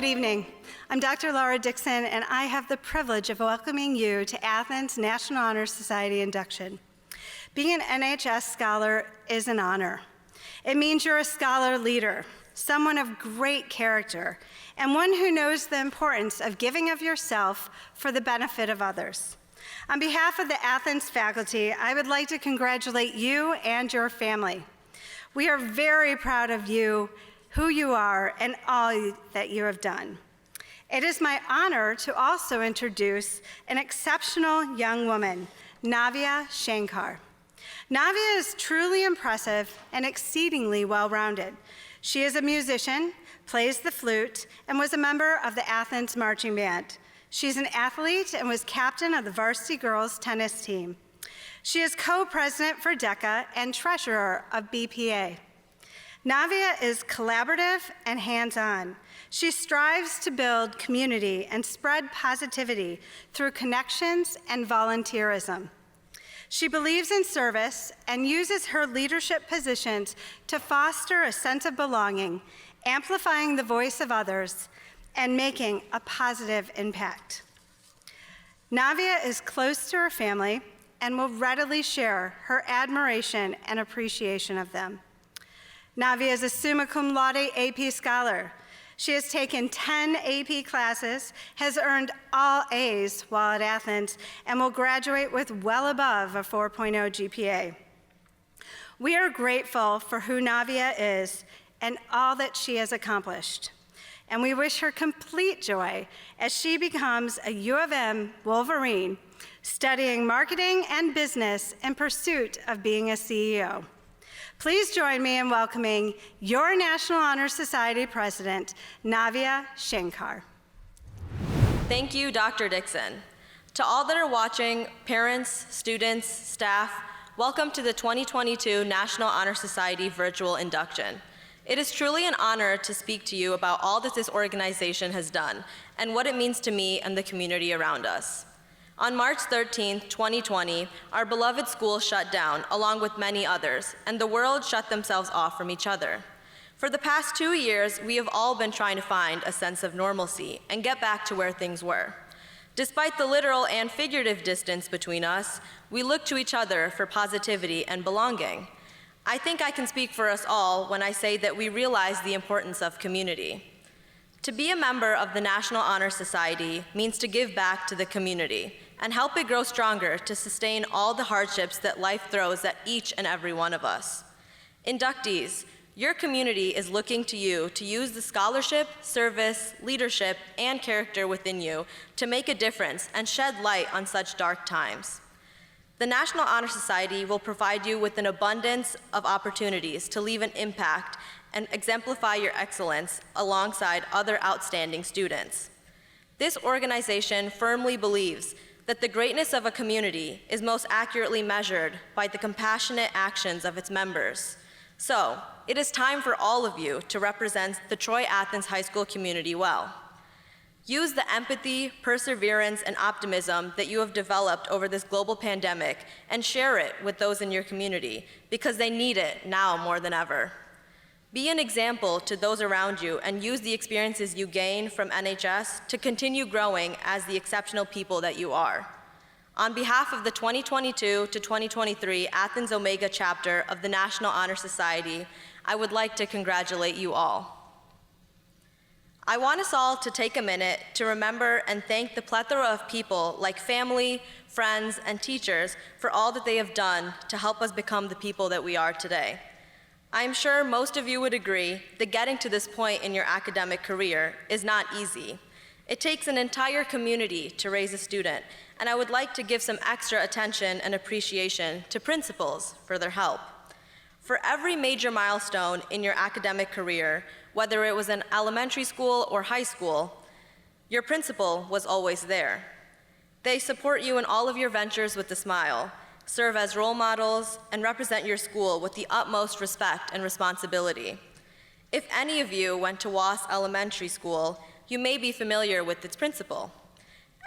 evening. I'm Dr. Laura Dixon, and I have the privilege of welcoming you to Athens National Honor Society induction. Being an NHS scholar is an honor. It means you're a scholar leader, someone of great character, and one who knows the importance of giving of yourself for the benefit of others. On behalf of the Athens faculty, I would like to congratulate you and your family. We are very proud of you, who you are, and all that you have done. It is my honor to also introduce an exceptional young woman, Navya Shankar. Navya is truly impressive and exceedingly well-rounded. She is a musician, plays the flute, and was a member of the Athens Marching Band. She's an athlete and was captain of the varsity girls tennis team. She is co-president for DECA and treasurer of BPA. Navya is collaborative and hands-on. She strives to build community and spread positivity through connections and volunteerism. She believes in service and uses her leadership positions to foster a sense of belonging, amplifying the voice of others, and making a positive impact. Navya is close to her family and will readily share her admiration and appreciation of them. Navya is a summa cum laude AP scholar. She has taken 10 AP classes, has earned all A's while at Athens, and will graduate with well above a 4.0 GPA. We are grateful for who Navya is and all that she has accomplished. And we wish her complete joy as she becomes a U of M Wolverine, studying marketing and business in pursuit of being a CEO. Please join me in welcoming your National Honor Society President, Navya Shankar. Thank you, Dr. Dixon. To all that are watching, parents, students, staff, welcome to the 2022 National Honor Society virtual induction. It is truly an honor to speak to you about all that this organization has done and what it means to me and the community around us. On March 13, 2020, our beloved school shut down, along with many others, and the world shut themselves off from each other. For the past 2 years, we have all been trying to find a sense of normalcy and get back to where things were. Despite the literal and figurative distance between us, we look to each other for positivity and belonging. I think I can speak for us all when I say that we realize the importance of community. To be a member of the National Honor Society means to give back to the community and help it grow stronger to sustain all the hardships that life throws at each and every one of us. Inductees, your community is looking to you to use the scholarship, service, leadership, and character within you to make a difference and shed light on such dark times. The National Honor Society will provide you with an abundance of opportunities to leave an impact and exemplify your excellence alongside other outstanding students. This organization firmly believes that the greatness of a community is most accurately measured by the compassionate actions of its members. So, it is time for all of you to represent the Troy Athens High School community well. Use the empathy, perseverance, and optimism that you have developed over this global pandemic and share it with those in your community because they need it now more than ever. Be an example to those around you and use the experiences you gain from NHS to continue growing as the exceptional people that you are. On behalf of the 2022 to 2023 Athens Omega chapter of the National Honor Society, I would like to congratulate you all. I want us all to take a minute to remember and thank the plethora of people like family, friends, and teachers for all that they have done to help us become the people that we are today. I'm sure most of you would agree that getting to this point in your academic career is not easy. It takes an entire community to raise a student, and I would like to give some extra attention and appreciation to principals for their help. For every major milestone in your academic career, whether it was in elementary school or high school, your principal was always there. They support you in all of your ventures with a smile, serve as role models, and represent your school with the utmost respect and responsibility. If any of you went to Wass Elementary School, you may be familiar with its principal.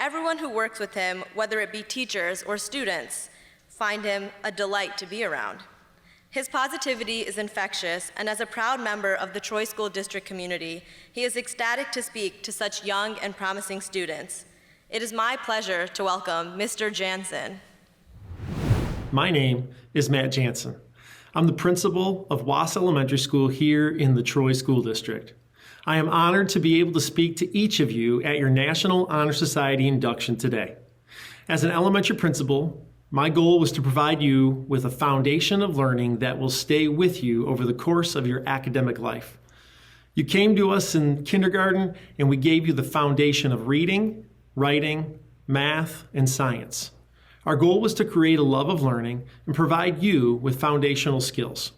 Everyone who works with him, whether it be teachers or students, find him a delight to be around. His positivity is infectious, and as a proud member of the Troy School District community, he is ecstatic to speak to such young and promising students. It is my pleasure to welcome Mr. Jansen. My name is Matt Jansen. I'm the principal of Wass Elementary School here in the Troy School District. I am honored to be able to speak to each of you at your National Honor Society induction today. As an elementary principal, my goal was to provide you with a foundation of learning that will stay with you over the course of your academic life. You came to us in kindergarten and we gave you the foundation of reading, writing, math, and science. Our goal was to create a love of learning and provide you with foundational skills.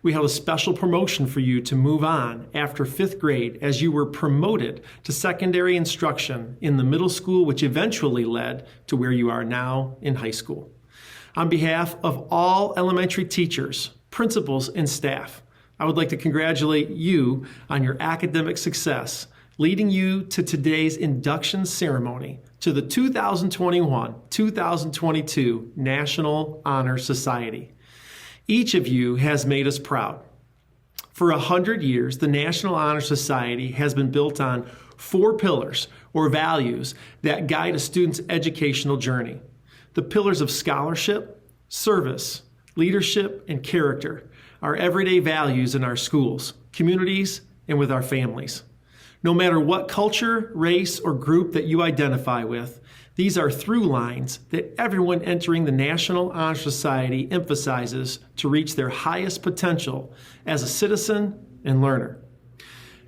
We held a special promotion for you to move on after 5th grade as you were promoted to secondary instruction in the middle school, which eventually led to where you are now in high school. On behalf of all elementary teachers, principals, and staff, I would like to congratulate you on your academic success, leading you to today's induction ceremony to the 2021-2022 National Honor Society. Each of you has made us proud. For 100 years, the National Honor Society has been built on 4 pillars or values that guide a student's educational journey. The pillars of scholarship, service, leadership, and character are everyday values in our schools, communities, and with our families. No matter what culture, race, or group that you identify with, these are through lines that everyone entering the National Honor Society emphasizes to reach their highest potential as a citizen and learner.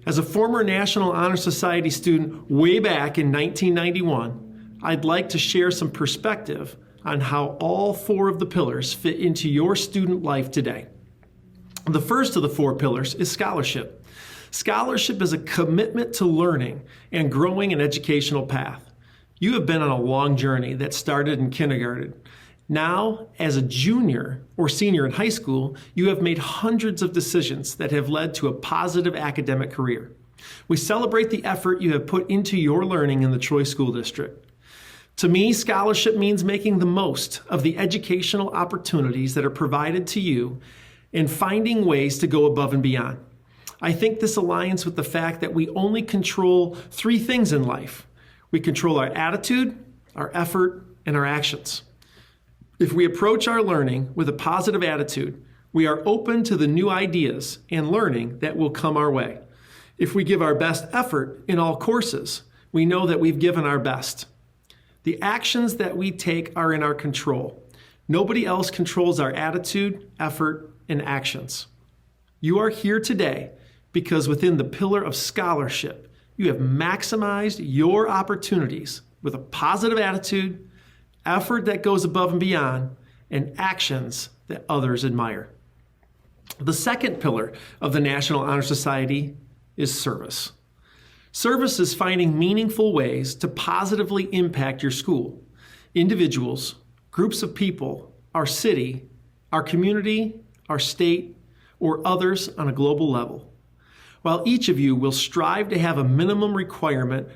As a former National Honor Society student way back in 1991, I'd like to share some perspective on how all 4 of the pillars fit into your student life today. The first of the 4 pillars is scholarship. Scholarship is a commitment to learning and growing an educational path. You have been on a long journey that started in kindergarten. Now, as a junior or senior in high school, you have made hundreds of decisions that have led to a positive academic career. We celebrate the effort you have put into your learning in the Troy School District. To me, scholarship means making the most of the educational opportunities that are provided to you and finding ways to go above and beyond. I think this aligns with the fact that we only control 3 things in life. We control our attitude, our effort, and our actions. If we approach our learning with a positive attitude, we are open to the new ideas and learning that will come our way. If we give our best effort in all courses, we know that we've given our best. The actions that we take are in our control. Nobody else controls our attitude, effort, and actions. You are here today because within the pillar of scholarship, you have maximized your opportunities with a positive attitude, effort that goes above and beyond, and actions that others admire. The second pillar of the National Honor Society is service. Service is finding meaningful ways to positively impact your school, individuals, groups of people, our city, our community, our state, or others on a global level. While each of you will strive to have a minimum requirement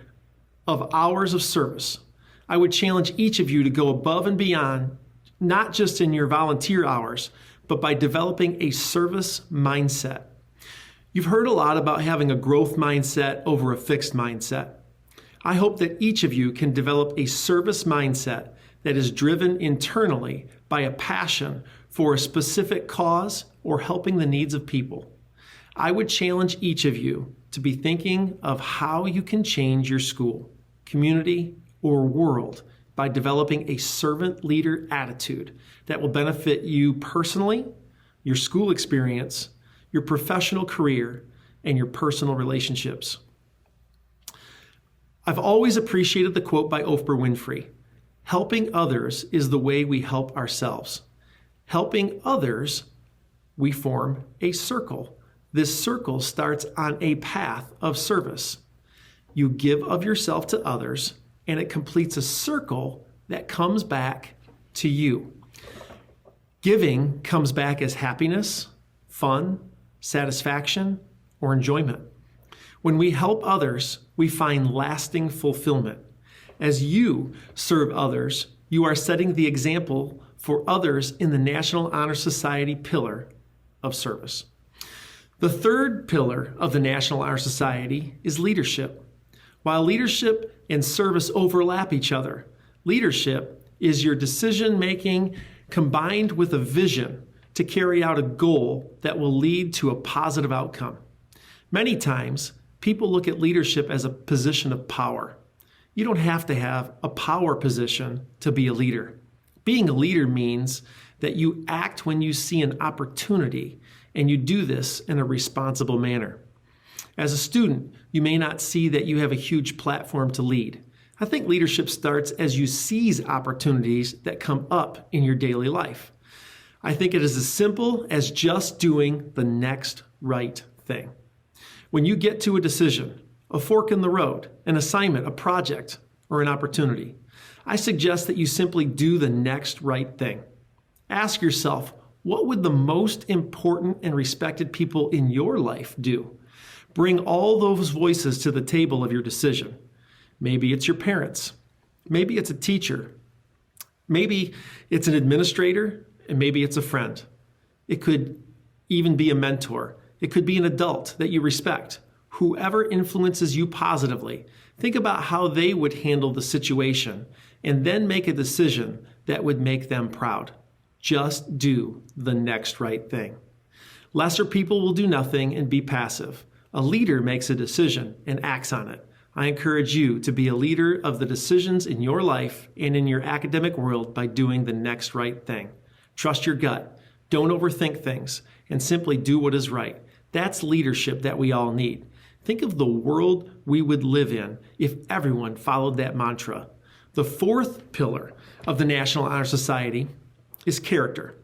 of hours of service, I would challenge each of you to go above and beyond, not just in your volunteer hours, but by developing a service mindset. You've heard a lot about having a growth mindset over a fixed mindset. I hope that each of you can develop a service mindset that is driven internally by a passion for a specific cause or helping the needs of people. I would challenge each of you to be thinking of how you can change your school, community, or world by developing a servant leader attitude that will benefit you personally, your school experience, your professional career, and your personal relationships. I've always appreciated the quote by Oprah Winfrey, "Helping others is the way we help ourselves. Helping others, we form a circle. This circle starts on a path of service. You give of yourself to others, and it completes a circle that comes back to you. Giving comes back as happiness, fun, satisfaction, or enjoyment. When we help others, we find lasting fulfillment. As you serve others, you are setting the example for others in the National Honor Society pillar of service. The third pillar of the National Honor Society is leadership. While leadership and service overlap each other, leadership is your decision-making combined with a vision to carry out a goal that will lead to a positive outcome. Many times, people look at leadership as a position of power. You don't have to have a power position to be a leader. Being a leader means that you act when you see an opportunity, and you do this in a responsible manner. As a student, you may not see that you have a huge platform to lead. I think leadership starts as you seize opportunities that come up in your daily life. I think it is as simple as just doing the next right thing. When you get to a decision, a fork in the road, an assignment, a project, or an opportunity, I suggest that you simply do the next right thing. Ask yourself, what would the most important and respected people in your life do? Bring all those voices to the table of your decision. Maybe it's your parents. Maybe it's a teacher. Maybe it's an administrator, and maybe it's a friend. It could even be a mentor. It could be an adult that you respect. Whoever influences you positively, think about how they would handle the situation and then make a decision that would make them proud. Just do the next right thing. Lesser people will do nothing and be passive. A leader makes a decision and acts on it. I encourage you to be a leader of the decisions in your life and in your academic world by doing the next right thing. Trust your gut. Don't overthink things and simply do what is right. That's leadership that we all need. Think of the world we would live in if everyone followed that mantra. The fourth pillar of the National Honor Society is character.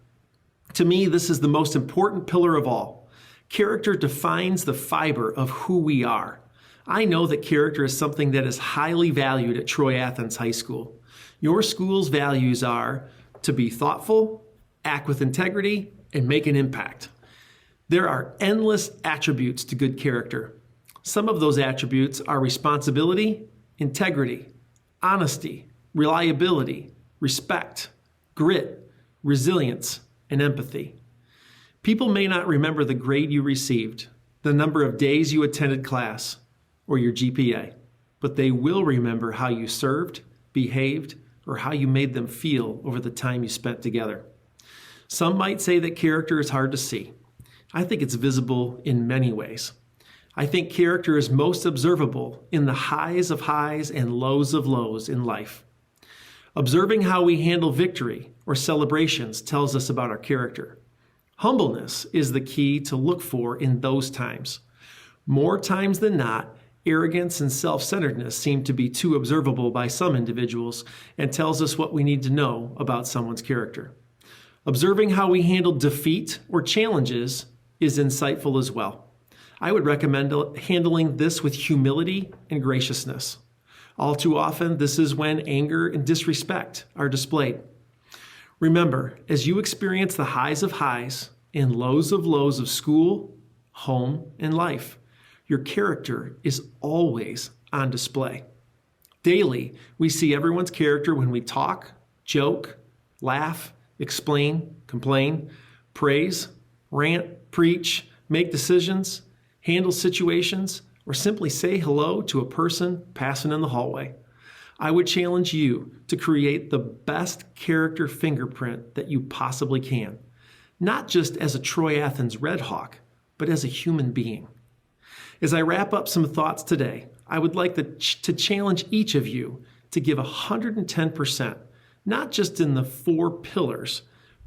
To me, this is the most important pillar of all. Character defines the fiber of who we are. I know that character is something that is highly valued at Troy Athens High School. Your school's values are to be thoughtful, act with integrity, and make an impact. There are endless attributes to good character. Some of those attributes are responsibility, integrity, honesty, reliability, respect, grit, resilience, and empathy. People may not remember the grade you received, the number of days you attended class, or your GPA, but they will remember how you served, behaved, or how you made them feel over the time you spent together. Some might say that character is hard to see. I think it's visible in many ways. I think character is most observable in the highs of highs and lows of lows in life. Observing how we handle victory or celebrations tells us about our character. Humbleness is the key to look for in those times. More times than not, arrogance and self-centeredness seem to be too observable by some individuals and tells us what we need to know about someone's character. Observing how we handle defeat or challenges is insightful as well. I would recommend handling this with humility and graciousness. All too often, this is when anger and disrespect are displayed. Remember, as you experience the highs of highs and lows of school, home, and life, your character is always on display. Daily, we see everyone's character when we talk, joke, laugh, explain, complain, praise, rant, preach, make decisions, handle situations, or simply say hello to a person passing in the hallway. I would challenge you to create the best character fingerprint that you possibly can, not just as a Troy Athens Red Hawk, but as a human being. As I wrap up some thoughts today, I would like to challenge each of you to give 110%, not just in the 4 pillars,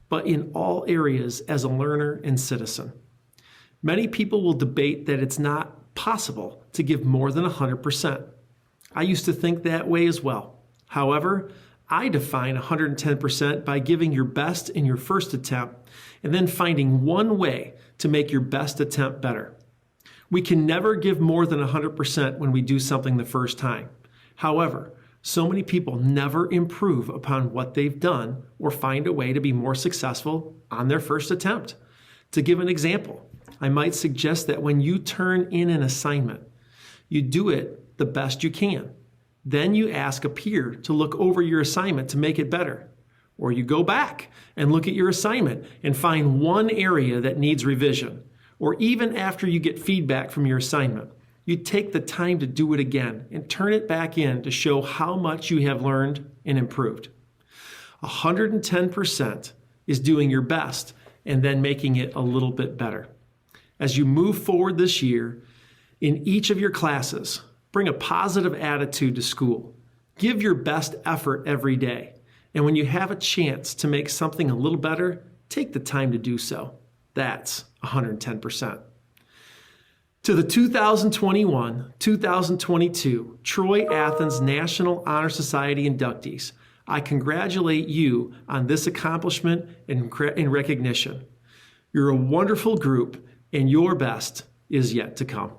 but in all areas as a learner and citizen. Many people will debate that it's not possible to give more than 100%. I used to think that way as well. However, I define 110% by giving your best in your first attempt and then finding one way to make your best attempt better. We can never give more than 100% when we do something the first time. However, so many people never improve upon what they've done or find a way to be more successful on their first attempt. To give an example, I might suggest that when you turn in an assignment, you do it the best you can. Then you ask a peer to look over your assignment to make it better. Or you go back and look at your assignment and find one area that needs revision. Or even after you get feedback from your assignment, you take the time to do it again and turn it back in to show how much you have learned and improved. 110% is doing your best and then making it a little bit better. As you move forward this year, in each of your classes, bring a positive attitude to school. Give your best effort every day. And when you have a chance to make something a little better, take the time to do so. That's 110%. To the 2021-2022 Troy Athens National Honor Society inductees, I congratulate you on this accomplishment and recognition. You're a wonderful group, and your best is yet to come.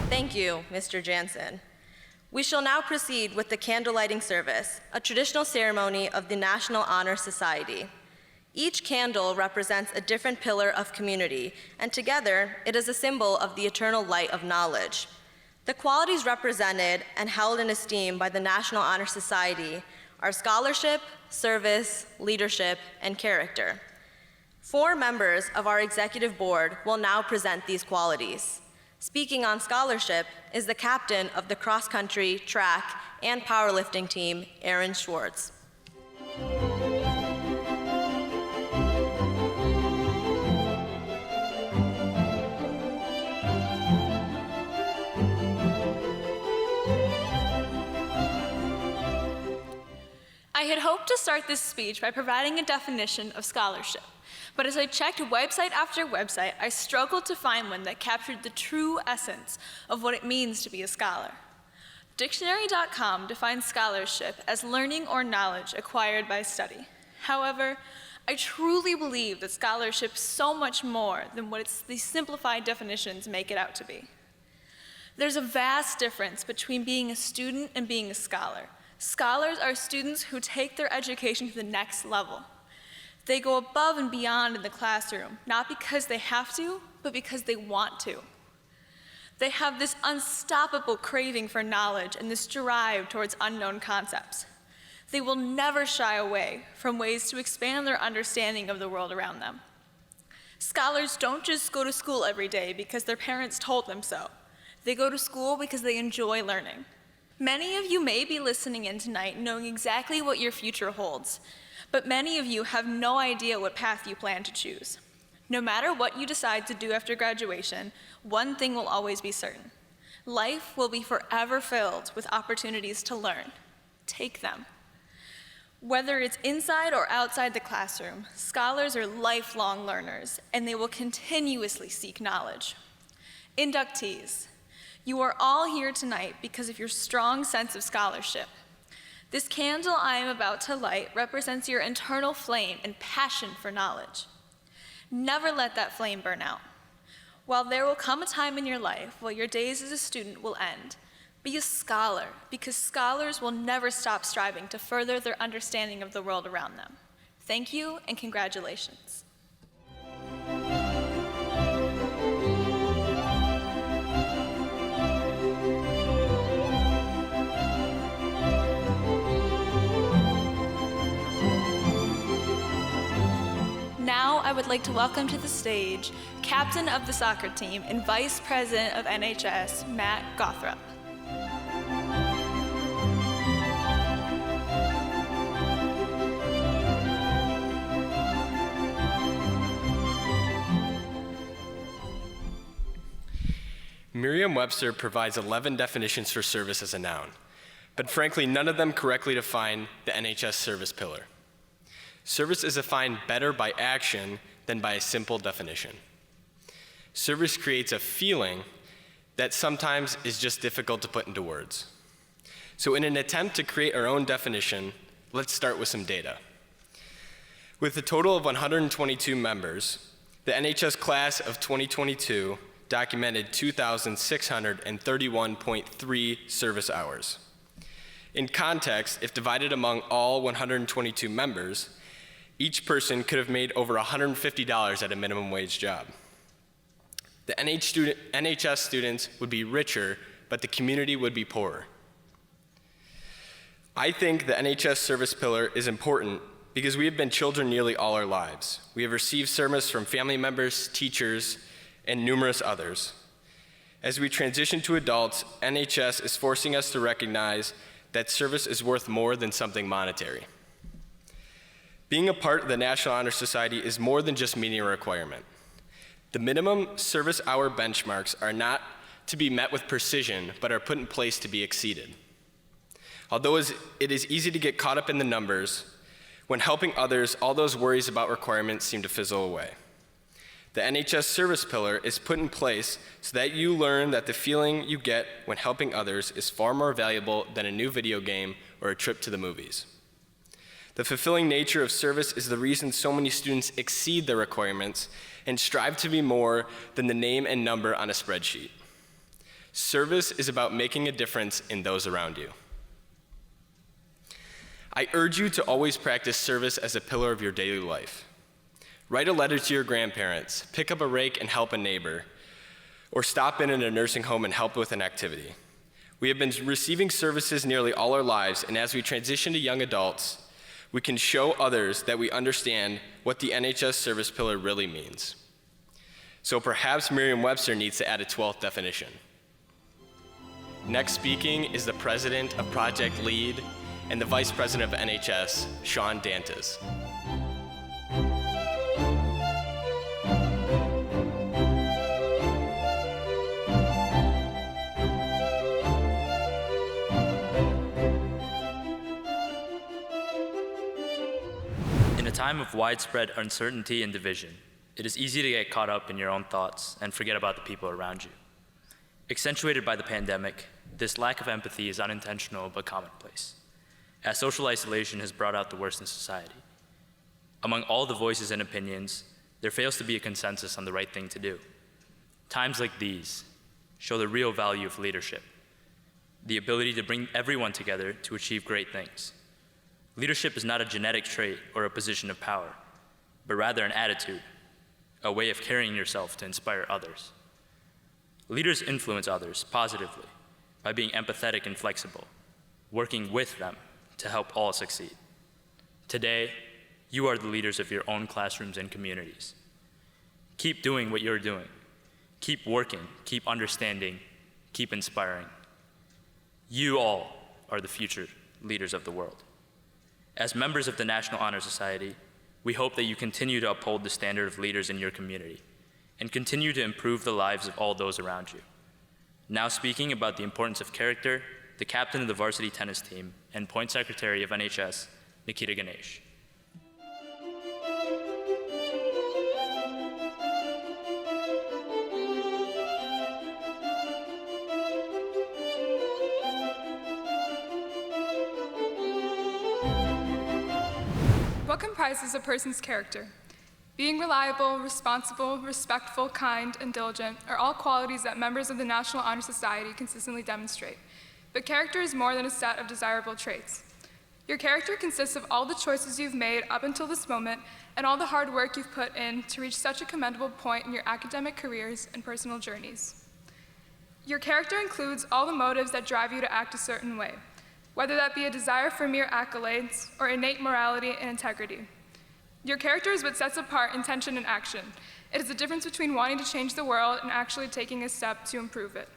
Thank you, Mr. Jansen. We shall now proceed with the candle-lighting service, a traditional ceremony of the National Honor Society. Each candle represents a different pillar of community, and together it is a symbol of the eternal light of knowledge. The qualities represented and held in esteem by the National Honor Society are scholarship, service, leadership, and character. 4 members of our executive board will now present these qualities. Speaking on scholarship is the captain of the cross-country, track, and powerlifting team, Aaron Schwartz. I had hoped to start this speech by providing a definition of scholarship, but as I checked website after website, I struggled to find one that captured the true essence of what it means to be a scholar. Dictionary.com defines scholarship as learning or knowledge acquired by study. However, I truly believe that scholarship is so much more than what these simplified definitions make it out to be. There's a vast difference between being a student and being a scholar. Scholars are students who take their education to the next level. They go above and beyond in the classroom, not because they have to, but because they want to. They have this unstoppable craving for knowledge and this drive towards unknown concepts. They will never shy away from ways to expand their understanding of the world around them. Scholars don't just go to school every day because their parents told them so. They go to school because they enjoy learning. Many of you may be listening in tonight knowing exactly what your future holds, but many of you have no idea what path you plan to choose. No matter what you decide to do after graduation, one thing will always be certain. Life will be forever filled with opportunities to learn. Take them. Whether it's inside or outside the classroom, scholars are lifelong learners, and they will continuously seek knowledge. Inductees, you are all here tonight because of your strong sense of scholarship. This candle I am about to light represents your internal flame and passion for knowledge. Never let that flame burn out. While there will come a time in your life where your days as a student will end, be a scholar, because scholars will never stop striving to further their understanding of the world around them. Thank you and congratulations. Now, I would like to welcome to the stage captain of the soccer team and vice president of NHS, Matt Gothrop. Merriam-Webster provides 11 definitions for service as a noun, but frankly, none of them correctly define the NHS service pillar. Service is defined better by action than by a simple definition. Service creates a feeling that sometimes is just difficult to put into words. So in an attempt to create our own definition, let's start with some data. With a total of 122 members, the NHS class of 2022 documented 2,631.3 service hours. In context, if divided among all 122 members, each person could have made over $150 at a minimum wage job. The NHS students would be richer, but the community would be poorer. I think the NHS service pillar is important because we have been children nearly all our lives. We have received service from family members, teachers, and numerous others. As we transition to adults, NHS is forcing us to recognize that service is worth more than something monetary. Being a part of the National Honor Society is more than just meeting a requirement. The minimum service hour benchmarks are not to be met with precision, but are put in place to be exceeded. Although it is easy to get caught up in the numbers, when helping others, all those worries about requirements seem to fizzle away. The NHS service pillar is put in place so that you learn that the feeling you get when helping others is far more valuable than a new video game or a trip to the movies. The fulfilling nature of service is the reason so many students exceed their requirements and strive to be more than the name and number on a spreadsheet. Service is about making a difference in those around you. I urge you to always practice service as a pillar of your daily life. Write a letter to your grandparents, pick up a rake and help a neighbor, or stop in a nursing home and help with an activity. We have been receiving services nearly all our lives, and as we transition to young adults, we can show others that we understand what the NHS service pillar really means. So perhaps Merriam-Webster needs to add a 12th definition. Next speaking is the President of Project LEAD and the Vice President of NHS, Sean Dantas. In a time of widespread uncertainty and division, it is easy to get caught up in your own thoughts and forget about the people around you. Accentuated by the pandemic, this lack of empathy is unintentional but commonplace, as social isolation has brought out the worst in society. Among all the voices and opinions, there fails to be a consensus on the right thing to do. Times like these show the real value of leadership, the ability to bring everyone together to achieve great things. Leadership is not a genetic trait or a position of power, but rather an attitude, a way of carrying yourself to inspire others. Leaders influence others positively by being empathetic and flexible, working with them to help all succeed. Today, you are the leaders of your own classrooms and communities. Keep doing what you're doing. Keep working, keep understanding, keep inspiring. You all are the future leaders of the world. As members of the National Honor Society, we hope that you continue to uphold the standard of leaders in your community and continue to improve the lives of all those around you. Now speaking about the importance of character, the captain of the varsity tennis team and point secretary of NHS, Nikita Ganesh. What comprises a person's character? Being reliable, responsible, respectful, kind, and diligent are all qualities that members of the National Honor Society consistently demonstrate. But character is more than a set of desirable traits. Your character consists of all the choices you've made up until this moment and all the hard work you've put in to reach such a commendable point in your academic careers and personal journeys. Your character includes all the motives that drive you to act a certain way, whether that be a desire for mere accolades or innate morality and integrity. Your character is what sets apart intention and action. It is the difference between wanting to change the world and actually taking a step to improve it.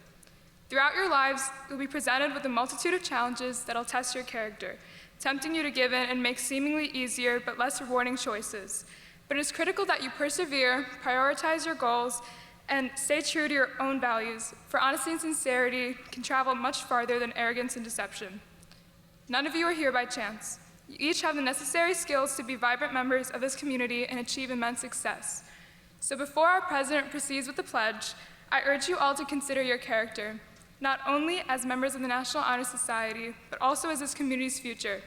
Throughout your lives, you'll be presented with a multitude of challenges that'll test your character, tempting you to give in and make seemingly easier but less rewarding choices. But it is critical that you persevere, prioritize your goals, and stay true to your own values, for honesty and sincerity can travel much farther than arrogance and deception. None of you are here by chance. You each have the necessary skills to be vibrant members of this community and achieve immense success. So before our president proceeds with the pledge, I urge you all to consider your character, not only as members of the National Honor Society, but also as this community's future.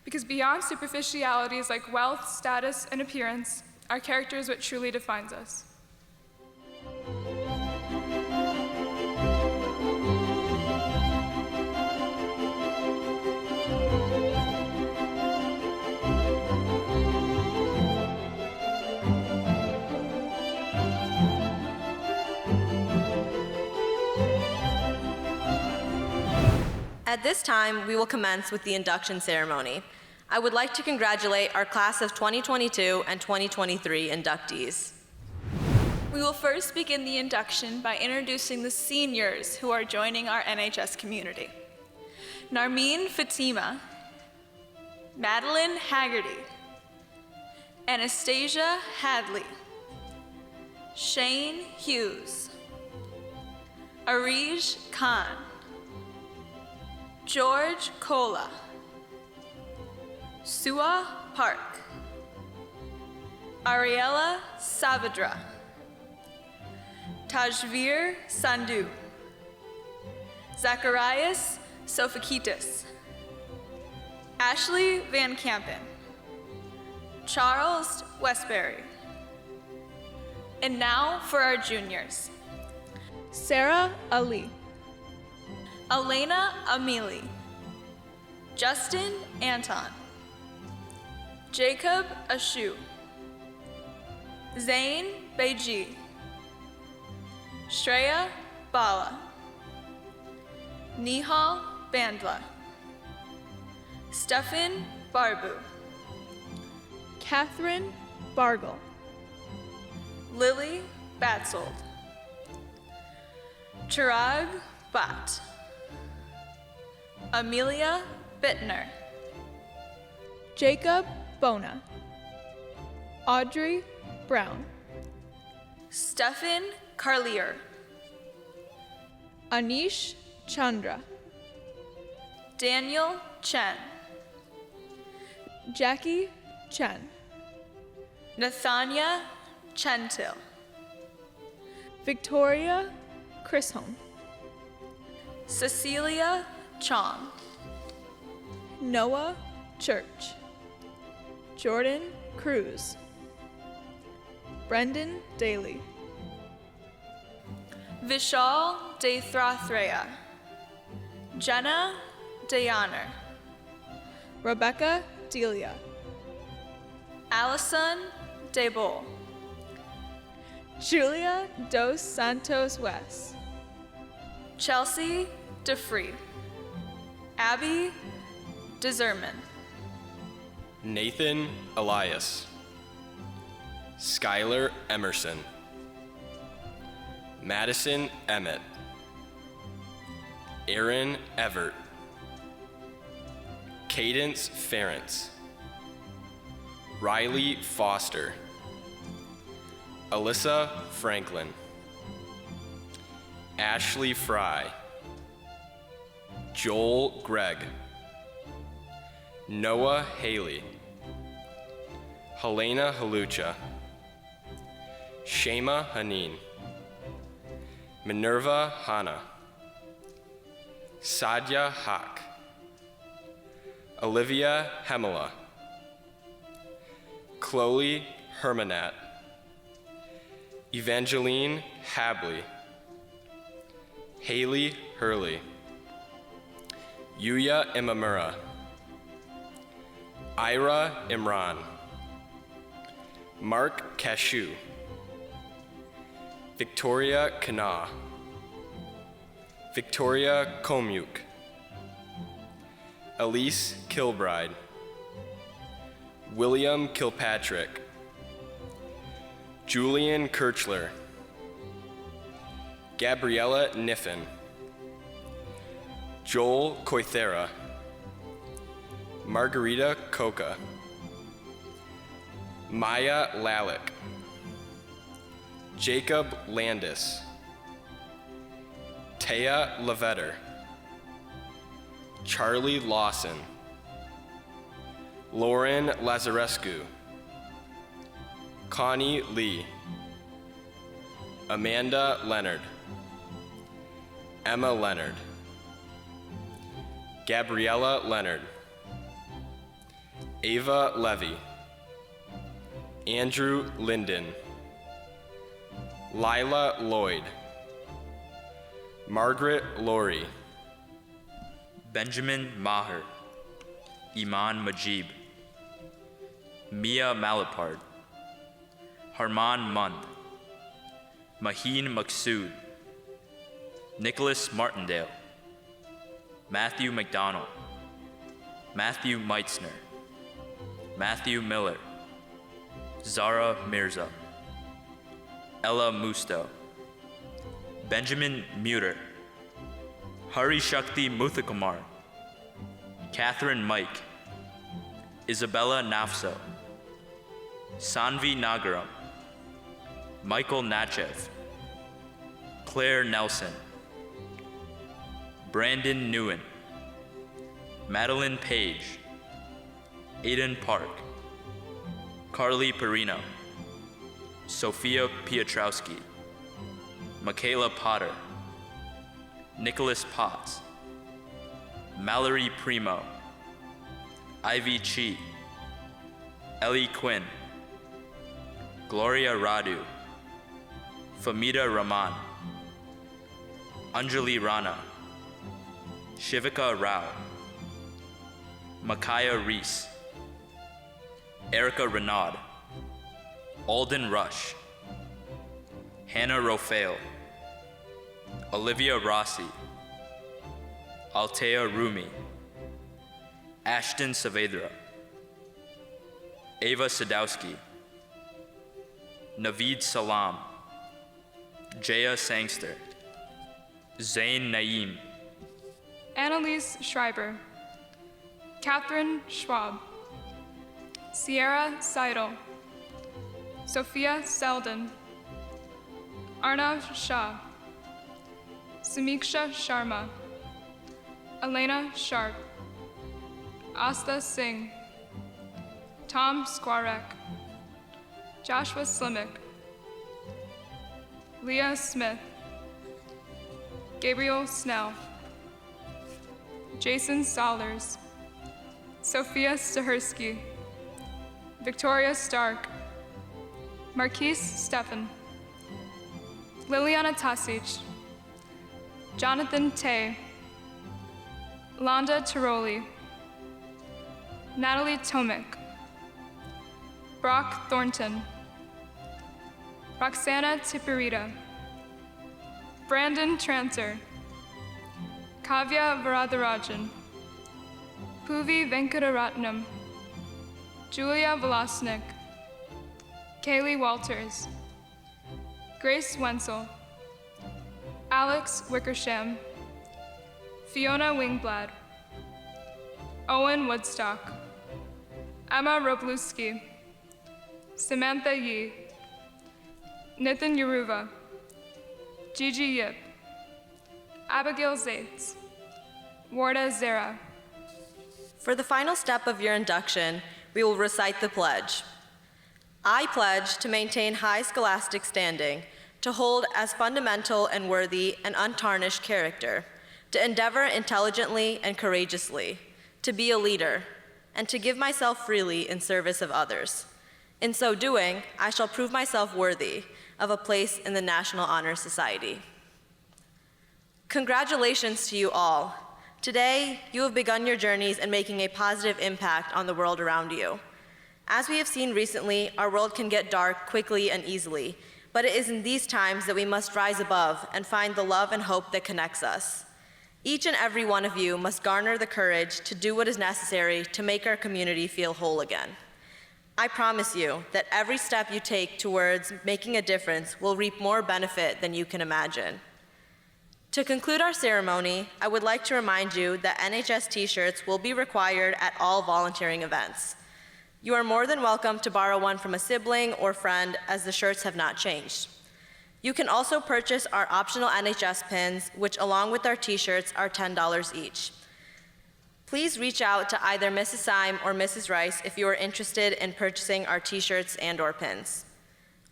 Because beyond superficialities like wealth, status, and appearance, our character is what truly defines us. At this time, we will commence with the induction ceremony. I would like to congratulate our class of 2022 and 2023 inductees. We will first begin the induction by introducing the seniors who are joining our NHS community. Nermeen Fatima, Madelyn Haggerty, Anastasia Hadley, Shane Hughes, Arij Khan, George Kola, Sua Park, Ariella Saavedra, Tajveer Sandhu, Zacharias Sofakitis, Ashley Van Kampen, Charles Westbury. And now for our juniors. Sarah Ali, Elena Amelie, Justin Anton, Jacob Ashu, Zain Beji, Shreya Bala, Nihal Bandla, Stefan Barbu, Catherine Bargle, Lily Batsold, Chirag Bhatt, Amelia Bittner, Jacob Bona, Audrey Brown, Stefan Carlier, Anish Chandra, Daniel Chen, Jackie Chen, Nathania Chentil, Victoria Chisholm, Cecilia Chung, Noah Church, Jordan Cruz, Brendan Daly, Vishal Dethrathreya, Jenna Dayaner, Rebekah Delia, Allison Debol, Julia dos Santos West, Chelsea DeFree, Abby Deserman, Nathan Elias, Skylar Emerson, Madison Emmitt, Aaron Everett, Cadence Ference, Rylie Foster, Ellisa Franklin, Ashley Fry, Joel Gregg, Noah Haley, Helena Halucha, Shema Hanin, Minerva Hanna, Saadia Haque, Olivia Hemela, Chloe Hermanat, Evangeline Hobley, Haley Hurley, Yuya Imamura, Ayra Imran, Mark Cashew, Victoria Kana, Victoria Komyuk, Elise Kilbride, William Kilpatrick, Julian Kirchler, Gabriella Niffen, Joel Koithera, Margarita Coca, Maya Lalick, Jacob Landis, Taya Levetter, Charlee Lawson, Lauren Lazarescu, Connie Lee, Amanda Leonard, Emma Leonard, Gabriella Leonard, Ava Levy, Andrew Linden, Lila Lloyd, Margaret Loree, Benjamin Maher, Iman Majib, Mia Malapard, Harman Mund, Maheen Maksood, Nikolas Martindale, Matthew McDonald, Matthew Meitzner, Matthew Miller, Zara Mirza, Ella Musto, Benjamin Muter, Hari Shakti Muthakumar, Catherine Mike, Isabella Nafso, Sanvi Nagaram, Michael Nachev, Claire Nelson, Brandon Nguyen, Madeline Paige, Aiden Park, Carly Perino, Sophia Piotrowski, Makayla Potter, Nicholas Potts, Mallory Primo, Ivy Chi, Ellie Quinn, Gloria Radu, Famida Rahman, Anjali Rana, Shivika Rao, Makaya Reese, Erica Renaud, Alden Rush, Hannah Rofail, Olivia Rossi, Altea Rumi, Ashton Saavedra, Ava Sadowski, Naveed Salam, Jaya Sangster, Zain Naeem, Annalise Schreiber, Catherine Schwab, Sierra Seidel, Sophia Selden, Arnav Shah, Samiksha Sharma, Elena Sharp, Asta Singh, Tom Skwarek, Joshua Slimek, Leah Smith, Gabriel Snell, Jason Sollers, Sophia Stahersky, Victoria Stark, Marquise Steffen, Liliana Tasic, Jonathan Tay, Londa Tiroli, Natalie Tomic, Brock Thornton, Roxana Tipirita, Brandon Transer, Kavya Varadarajan, Puvi Venkataratnam, Julia Velosnik, Kaylee Walters, Grace Wenzel, Alex Wickersham, Fiona Wingblad, Owen Woodstock, Emma Robluski, Samantha Yee, Nathan Yaruva, Gigi Yip, Abigail Zaitz, Warda Zera. For the final step of your induction, we will recite the pledge. I pledge to maintain high scholastic standing, to hold as fundamental and worthy an untarnished character, to endeavor intelligently and courageously, to be a leader, and to give myself freely in service of others. In so doing, I shall prove myself worthy of a place in the National Honor Society. Congratulations to you all. Today, you have begun your journeys in making a positive impact on the world around you. As we have seen recently, our world can get dark quickly and easily, but it is in these times that we must rise above and find the love and hope that connects us. Each and every one of you must garner the courage to do what is necessary to make our community feel whole again. I promise you that every step you take towards making a difference will reap more benefit than you can imagine. To conclude our ceremony, I would like to remind you that NHS t-shirts will be required at all volunteering events. You are more than welcome to borrow one from a sibling or friend, as the shirts have not changed. You can also purchase our optional NHS pins, which along with our t-shirts are $10 each. Please reach out to either Mrs. Syme or Mrs. Rice if you are interested in purchasing our t-shirts and/or pins.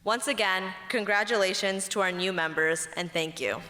Once again, congratulations to our new members, and thank you.